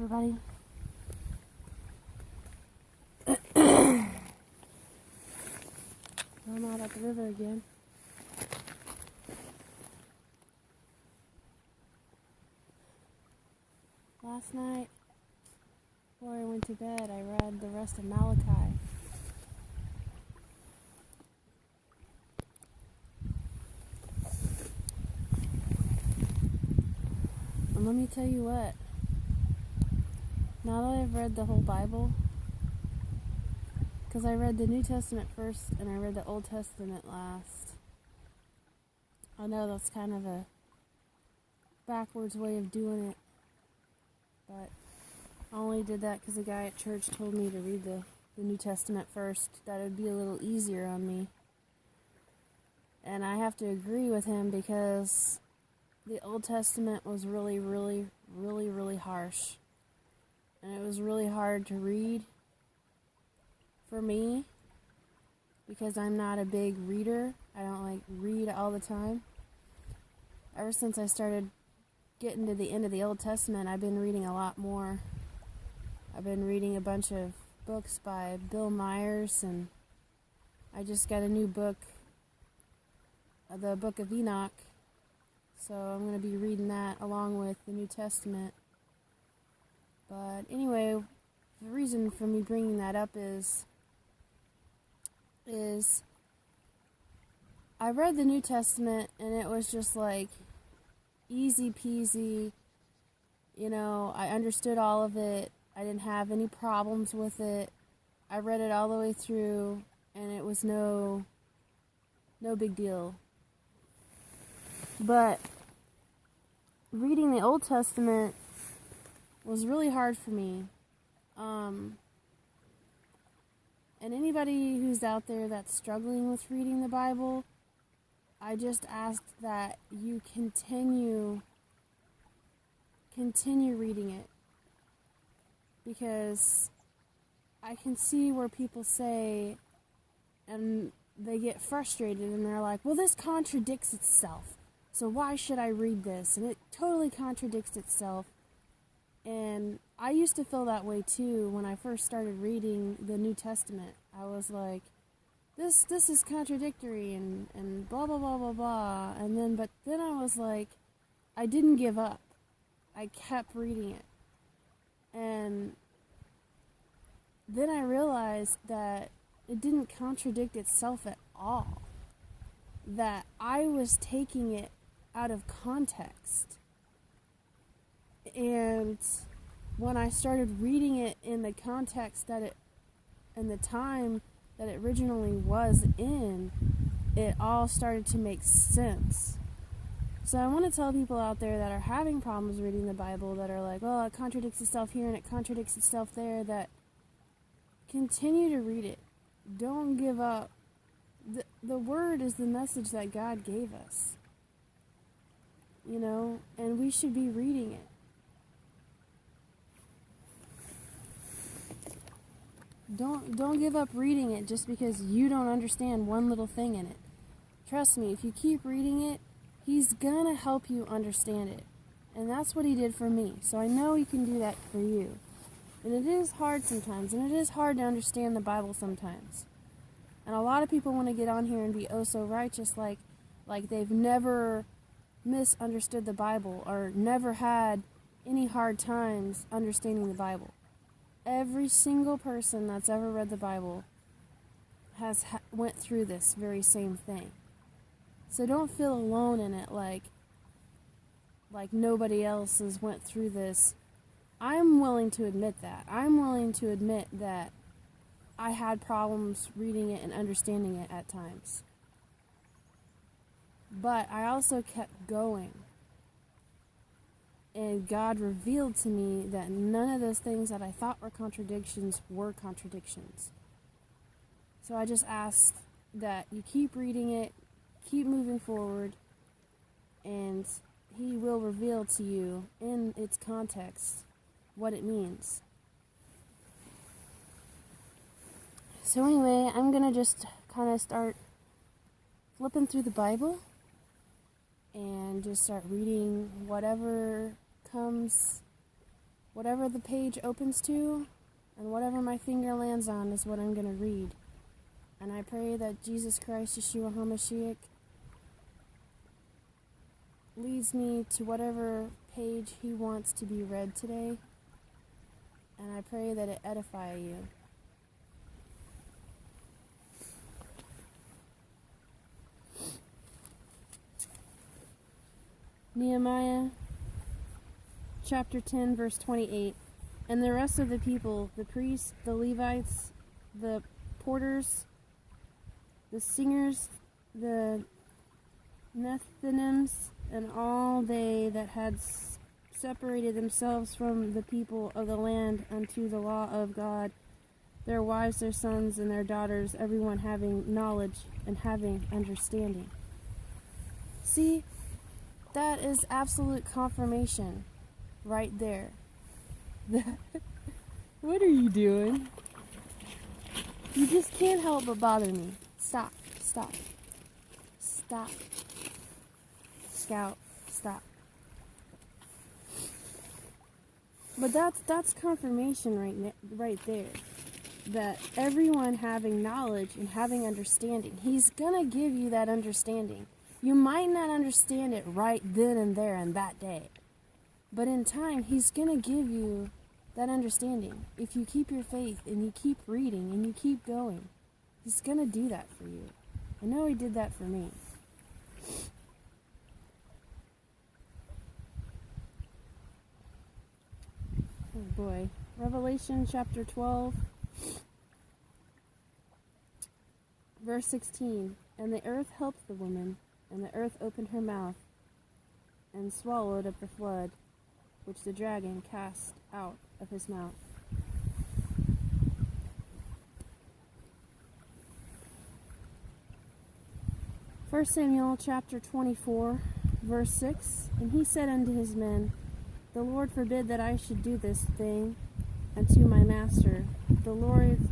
everybody. I'm out at the river again. Last night, before I went to bed, I read the rest of Malachi. And let me tell you what, now that I've read the whole Bible, because I read the New Testament first and I read the Old Testament last. I know that's kind of a backwards way of doing it, but I only did that because the guy at church told me to read the New Testament first. That it would be a little easier on me. And I have to agree with him because the Old Testament was really, really, really, really harsh. And it was really hard to read for me because I'm not a big reader. I don't read all the time. Ever since I started getting to the end of the Old Testament, I've been reading a lot more. I've been reading a bunch of books by Bill Myers, and I just got a new book, the Book of Enoch. So I'm going to be reading that along with the New Testament. But anyway, the reason for me bringing that up is I read the New Testament and it was just easy peasy. You know, I understood all of it. I didn't have any problems with it. I read it all the way through and it was no big deal. But reading the Old Testament was really hard for me. And anybody who's out there that's struggling with reading the Bible, I just ask that you continue reading it. Because I can see where people say, and they get frustrated and they're like, well, this contradicts itself. So why should I read this? And it totally contradicts itself. And I used to feel that way too when I first started reading the New Testament. I was like, this is contradictory and blah, blah, blah, blah, blah. But then I was like, I didn't give up. I kept reading it. And then I realized that it didn't contradict itself at all. That I was taking it out of context. And when I started reading it in the context and the time that it originally was in, it all started to make sense. So I want to tell people out there that are having problems reading the Bible, that are like, well, it contradicts itself here and it contradicts itself there, that continue to read it. Don't give up. The Word is the message that God gave us. You know, and we should be reading it. Don't give up reading it just because you don't understand one little thing in it. Trust me, if you keep reading it, He's gonna help you understand it. And that's what He did for me. So I know He can do that for you. And it is hard sometimes, and it is hard to understand the Bible sometimes. And a lot of people want to get on here and be oh so righteous, like they've never misunderstood the Bible or never had any hard times understanding the Bible. Every single person that's ever read the Bible has went through this very same thing. So don't feel alone in it like nobody else has went through this. I'm willing to admit that. I'm willing to admit that I had problems reading it and understanding it at times. But I also kept going. And God revealed to me that none of those things that I thought were contradictions were contradictions. So I just ask that you keep reading it, keep moving forward, and He will reveal to you in its context what it means. So anyway, I'm going to just kind of start flipping through the Bible and just start reading whatever comes whatever the page opens to and whatever my finger lands on is what I'm going to read. And I pray that Jesus Christ, Yeshua HaMashiach, leads me to whatever page he wants to be read today. And I pray that it edify you. Nehemiah chapter 10, verse 28. And the rest of the people, the priests, the Levites, the porters, the singers, the Nethinims, and all they that had separated themselves from the people of the land unto the law of God, their wives, their sons, and their daughters, everyone having knowledge and having understanding. See, that is absolute confirmation right there. What are you doing? You just can't help but bother me. Stop. Stop. Stop. Scout. Stop. But that's confirmation right there. That everyone having knowledge and having understanding, he's gonna give you that understanding. You might not understand it right then and there and that day. But in time, he's going to give you that understanding. If you keep your faith and you keep reading and you keep going, he's going to do that for you. I know he did that for me. Oh boy. Revelation chapter 12, verse 16. And the earth helped the woman, and the earth opened her mouth, and swallowed up the flood, which the dragon cast out of his mouth. First Samuel chapter 24, verse 6. And he said unto his men, The Lord forbid that I should do this thing unto my master, the Lord's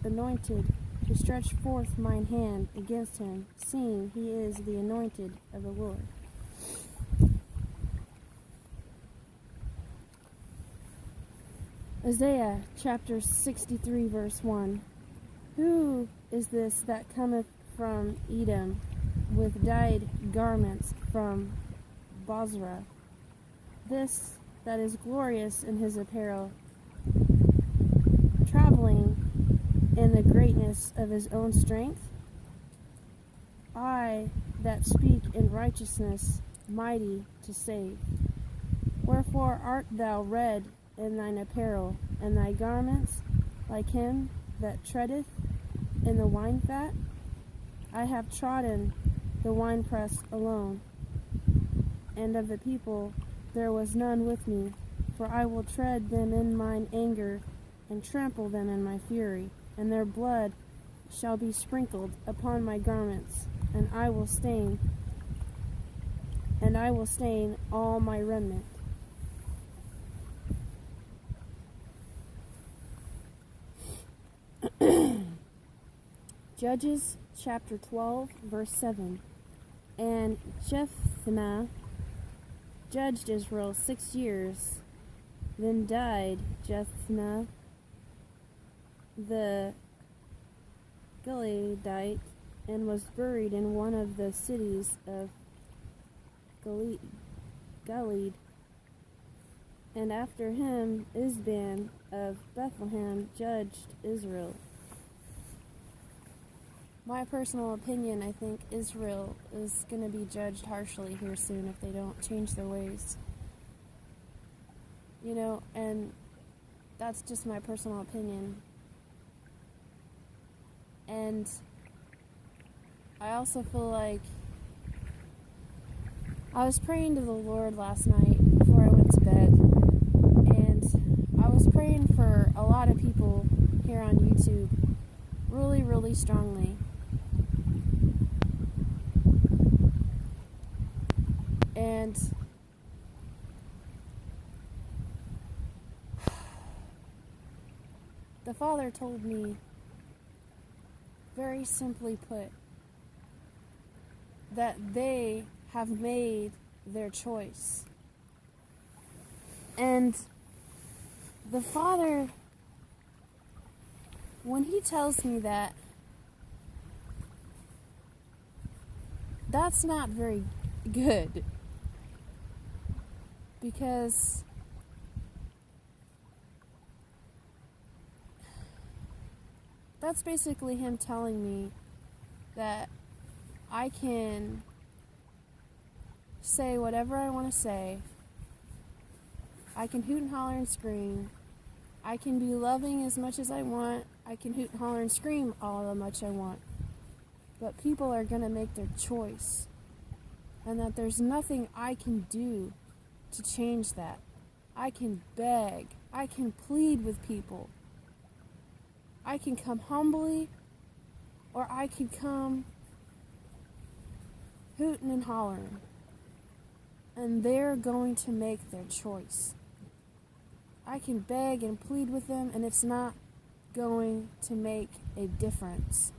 anointed, to stretch forth mine hand against him, seeing he is the anointed of the Lord. Isaiah chapter 63, verse 1. Who is this that cometh from Edom with dyed garments from Bozrah? This that is glorious in his apparel, traveling in the greatness of his own strength? I that speak in righteousness, mighty to save. Wherefore art thou red in thine apparel, and thy garments like him that treadeth in the wine fat? I have trodden the winepress alone, and of the people there was none with me, for I will tread them in mine anger, and trample them in my fury. And their blood shall be sprinkled upon my garments, and I will stain all my remnant. Judges chapter 12, verse 7. And Jephthah judged Israel 6 years. Then died Jephthah the Gileadite, and was buried in one of the cities of Gilead. And after him Isban of Bethlehem judged Israel. My personal opinion, I think Israel is going to be judged harshly here soon if they don't change their ways. You know, and that's just my personal opinion. And I also feel like I was praying to the Lord last night before I went to bed, and I was praying for a lot of people here on YouTube really, really strongly. And the Father told me, very simply put, that they have made their choice. And the Father, when He tells me that, that's not very good. Because that's basically Him telling me that I can say whatever I want to say. I can hoot and holler and scream. I can be loving as much as I want. I can hoot and holler and scream all the much I want. But people are going to make their choice. And that there's nothing I can do to change that. I can beg. I can plead with people. I can come humbly, or I can come hooting and hollering. And they're going to make their choice. I can beg and plead with them, and it's not going to make a difference.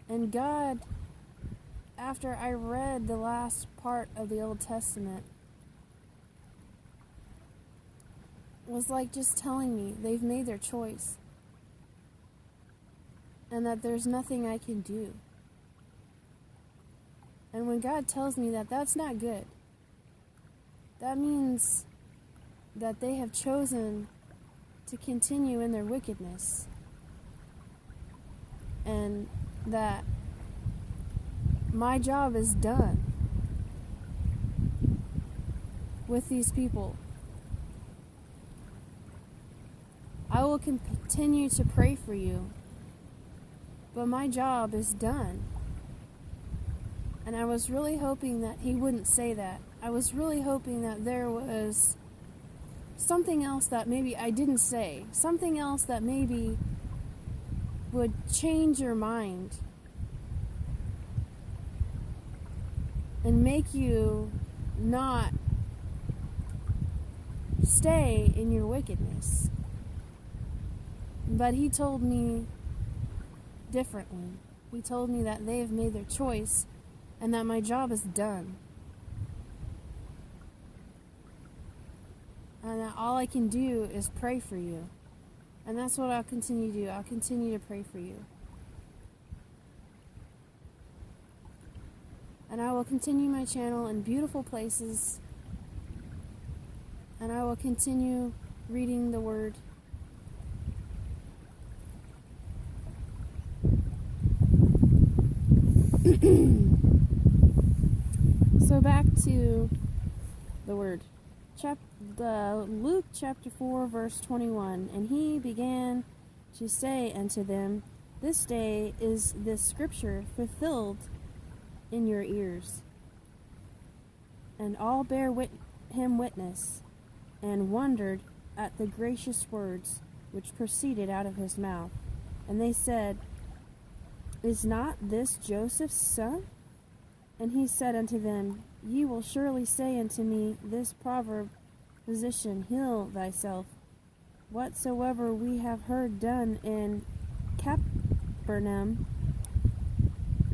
And God, after I read the last part of the Old Testament, was like just telling me they've made their choice. And that there's nothing I can do. And when God tells me that, that's not good. That means that they have chosen to continue in their wickedness. And that my job is done with these people. I will continue to pray for you, but my job is done. And I was really hoping that He wouldn't say that. I was really hoping that there was something else that maybe I didn't say. Something else that maybe would change your mind and make you not stay in your wickedness. But He told me differently. He told me that they have made their choice and that my job is done. And that all I can do is pray for you. And that's what I'll continue to do. I'll continue to pray for you. And I will continue my channel in beautiful places. And I will continue reading the Word. So back to the Word. Luke chapter 4 verse 21. And He began to say unto them, This day is this scripture fulfilled in your ears. And all bare Him witness, and wondered at the gracious words which proceeded out of His mouth. And they said, Is not this Joseph's son? And He said unto them, Ye will surely say unto me this proverb, Physician, heal thyself. Whatsoever we have heard done in Capernaum,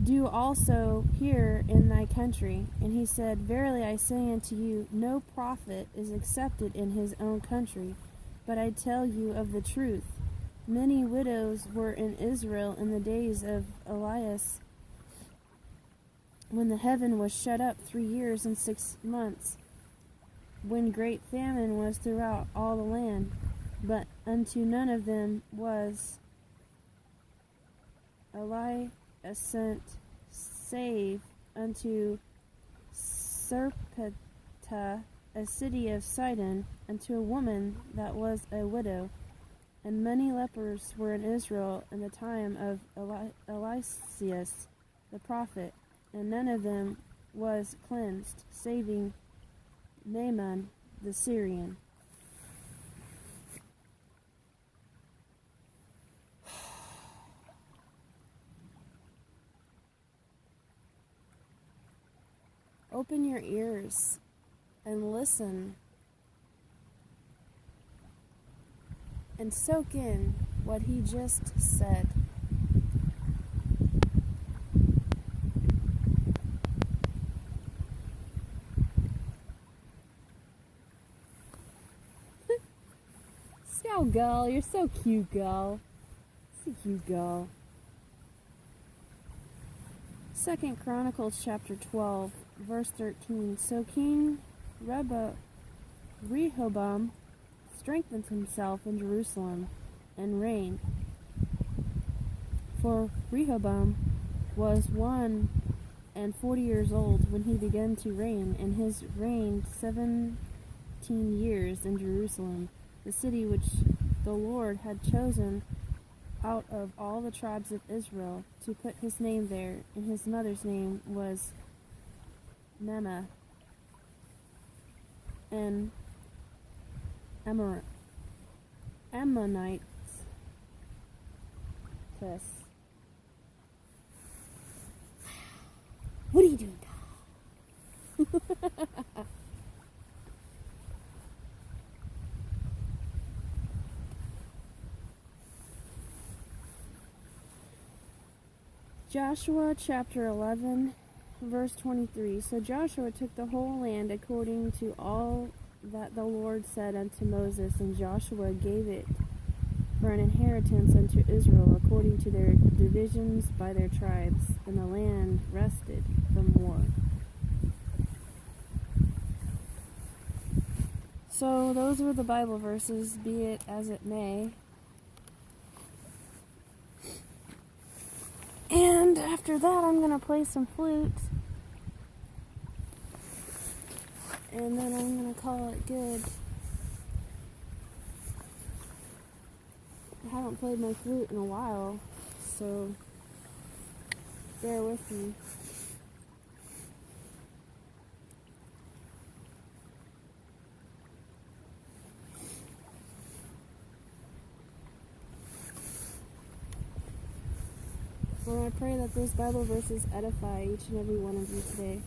do also here in thy country. And He said, Verily I say unto you, no prophet is accepted in his own country. But I tell you of the truth. Many widows were in Israel in the days of Elias, when the heaven was shut up 3 years and 6 months, when great famine was throughout all the land. But unto none of them was Elias sent, save unto Sarepta, a city of Sidon, unto a woman that was a widow. And many lepers were in Israel in the time of Elias the prophet, and none of them was cleansed, saving Naaman the Syrian. Open your ears and listen and soak in what He just said. Go, girl. You're so cute, girl. So cute, girl. 2 Chronicles chapter 12, verse 13. So King Rehoboam strengthened himself in Jerusalem and reigned. For Rehoboam was 41 years old when he began to reign, and his reigned 17 years in Jerusalem, the city which the Lord had chosen out of all the tribes of Israel to put his name there, and his mother's name was Mena, and Ammonites. What are you doing, dog? Joshua chapter 11, verse 23. So Joshua took the whole land according to all that the Lord said unto Moses, and Joshua gave it for an inheritance unto Israel according to their divisions by their tribes, and the land rested from war. So those were the Bible verses, be it as it may. And after that, I'm going to play some flute. And then I'm going to call it good. I haven't played my flute in a while, so bear with me. Lord, I pray that those Bible verses edify each and every one of you today.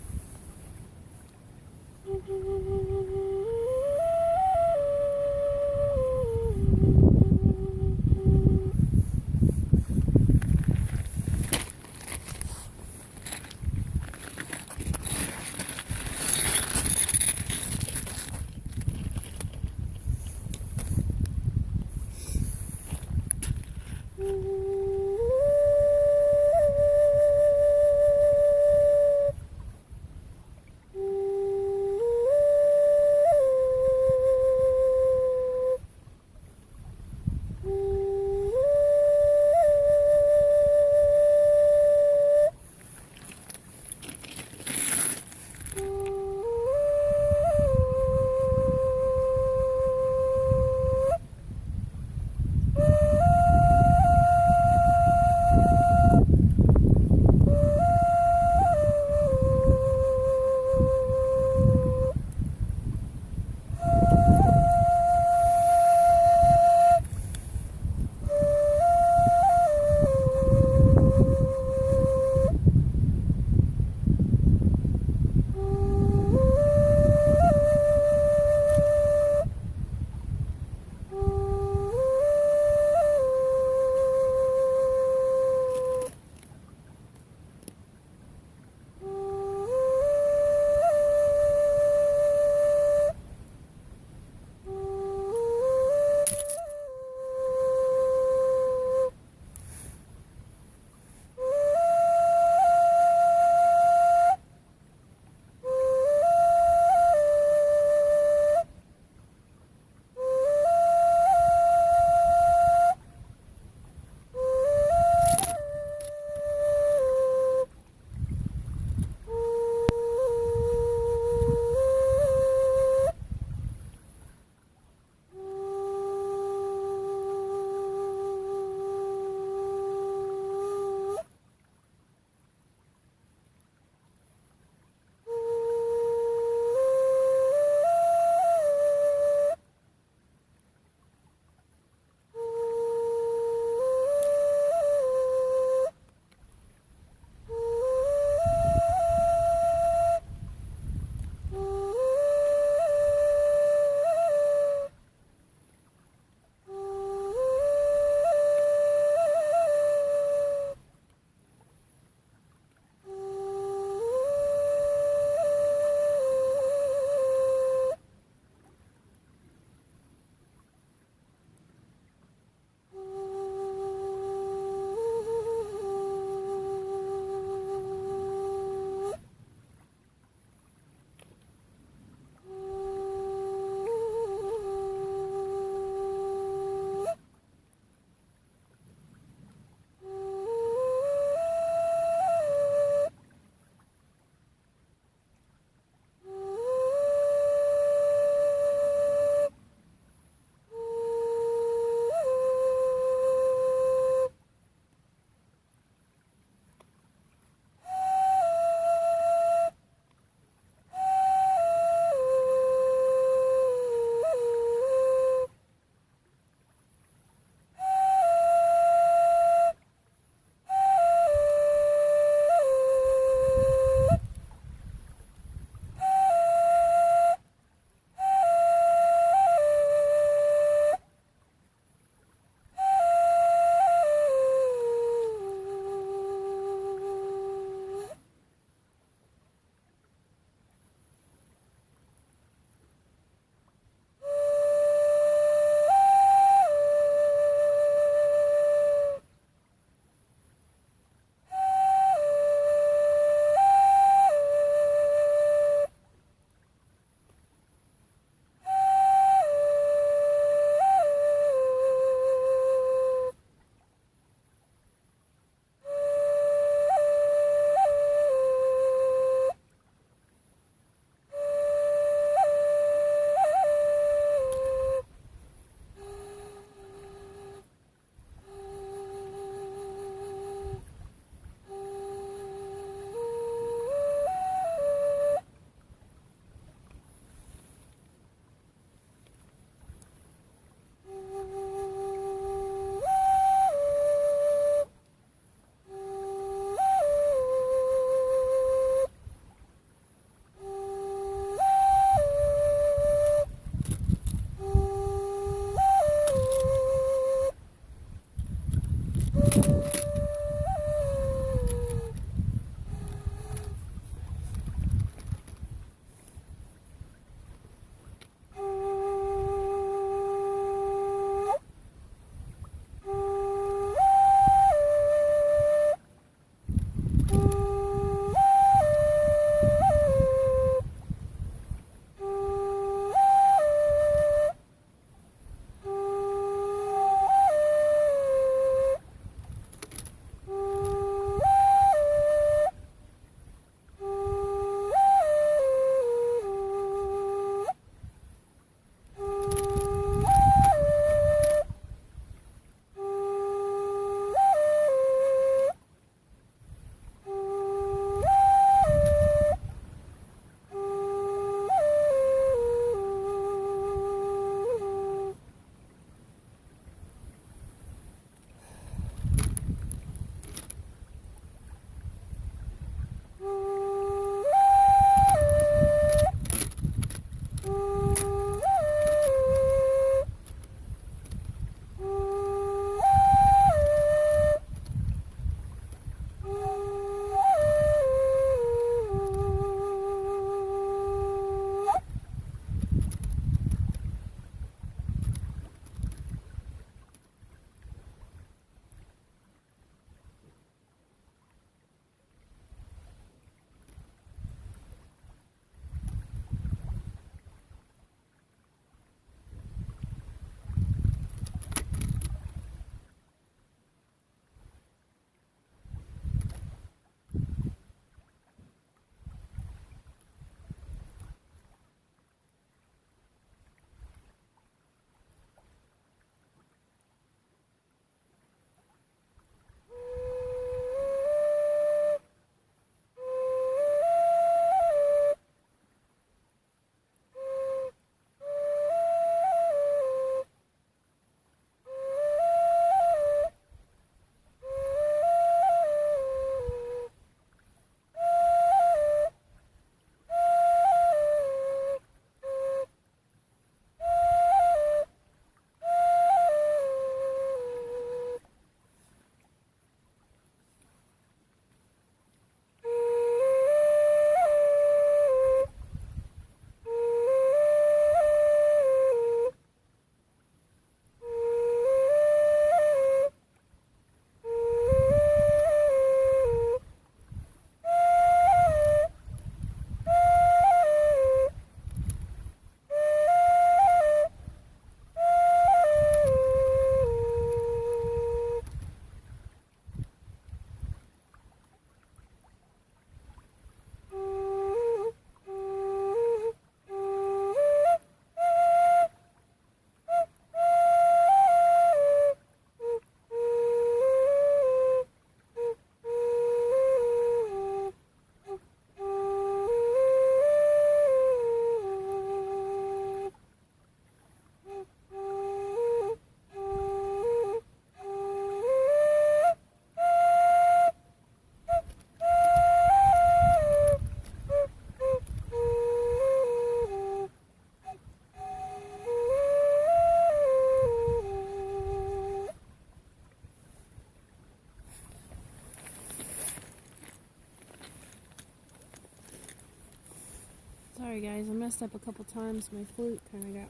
Sorry guys, I messed up a couple times. My flute kind of got...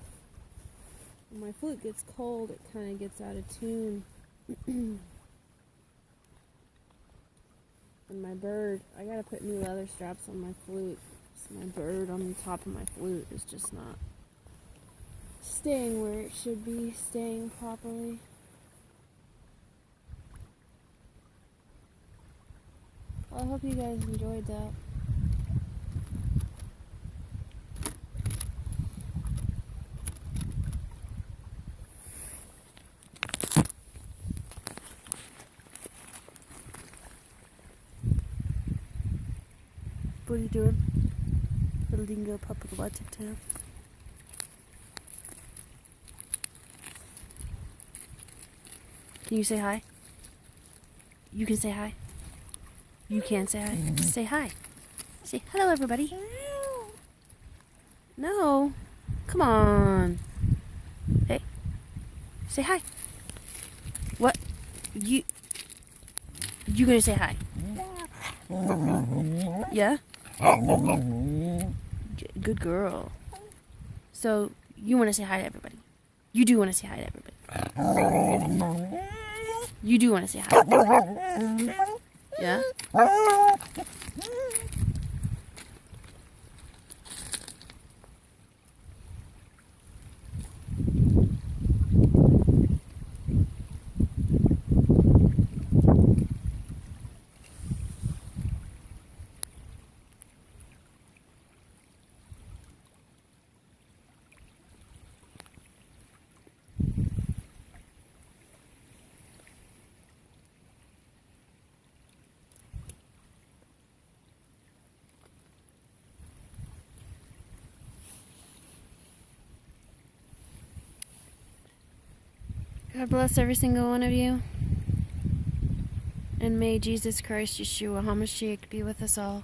When my flute gets cold, it kind of gets out of tune. And my bird, I gotta put new leather straps on my flute. So my bird on the top of my flute is just not staying where it should be, staying properly. Well, I hope you guys enjoyed that. What are you doing? Little dingo puppy watching tail. Can you say hi? You can say hi. You can say hi. Say hi. Say hello, everybody. No. Come on. Hey. Say hi. What? You gonna say hi? Yeah? Good girl. So, you want to say hi to everybody? You do want to say hi to everybody? You do want to say hi? Yeah? God bless every single one of you. And may Jesus Christ, Yeshua HaMashiach, be with us all.